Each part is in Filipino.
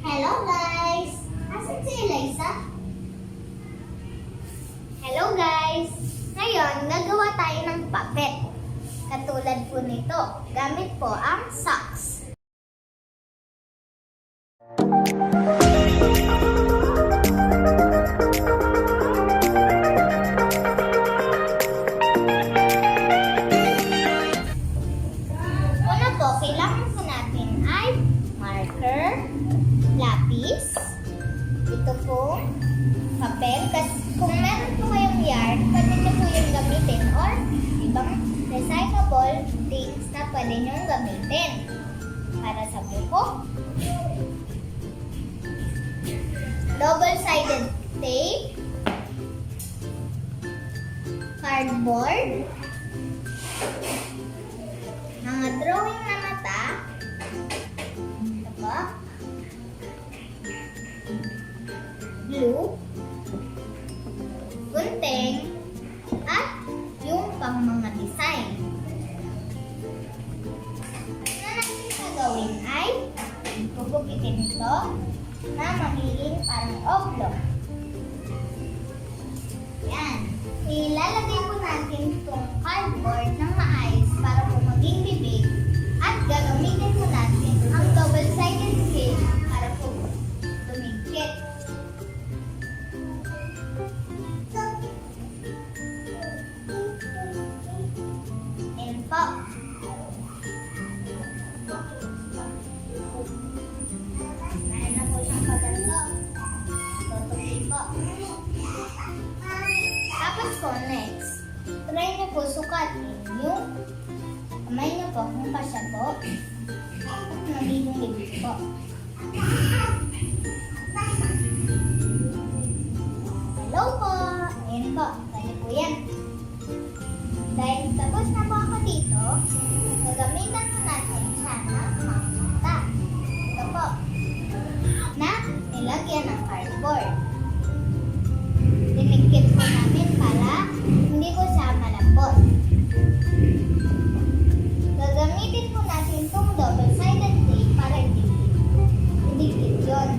Hello guys! Asan si Elaissa? Hello guys! Ngayon, gagawa tayo ng puppet. Katulad po nito, gamit po ang socks. Una po, kailangan po natin ay marker, lapis, ito po, papel. Kung meron po kayong yarn, pwede nyo po yung gamitin or ibang recyclable things na pwede nyo gamitin. Para sa buko, double-sided tape, cardboard, mga drawing na mata, ito po, glue, gunting, at yung pang mga design. Na natin gagawin ay gugupitin ito na magiging parang oblong. Yan. Ilalagay po natin itong cardboard ng maayos para po maging bibig at gagamitin po natin ang double-sided tape para po dumikit. Ayan po. Meron na po siyang paganto. Tutupi po. Tapos po, next, try niyo po sukatin yung kamay niyo po kung kasya po at magiging libig po. Hello po! Ayan po, kaya po yan. Dahil tapos na po ako dito, gagamitan po natin siya ng mga mata. Ito po, na nilagyan ng cardboard. Dinikit po namin para hindi po siya malambot. Gagamitin po natin itong double-sided tape para idikit yun.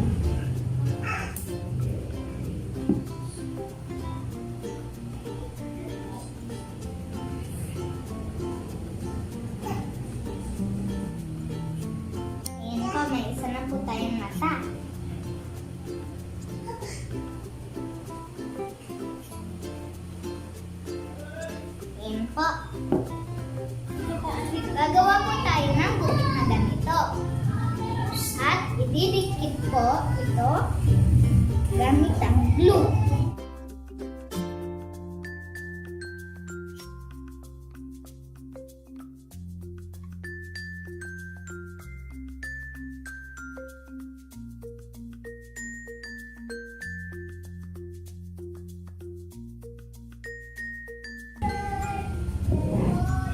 Ayan po, may isa na po tayong mata. Ayan po. Gagawa po tayo ng gupit na ganito. At ididikit po ito gamit ang glue.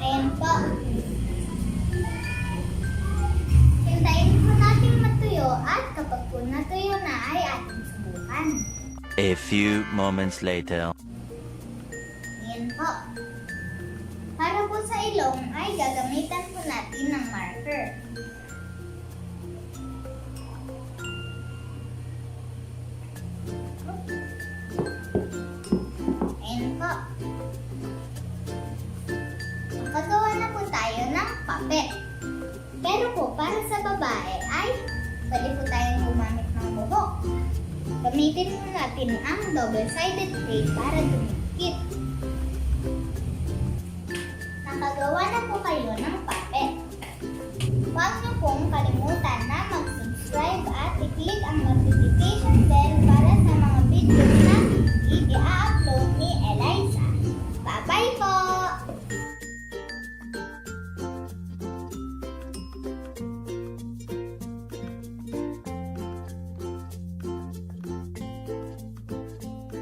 Ayan po. Hintayin po natin matuyo at kapag po natuyo na ay ating subukan. A few moments later. Ayan po. Para po sa ilong ay gagamitan po natin ng marker. Ayan po. Makagawa na po tayo ng puppet. Pero po, para sa babae ay pwede po tayong gumamit ng buhok. Gamitin po natin ang double-sided tape para dumikit. Nakagawa na po kayo ng puppet. Huwag niyo pong kalimutan na mag-subscribe at i-click ang notification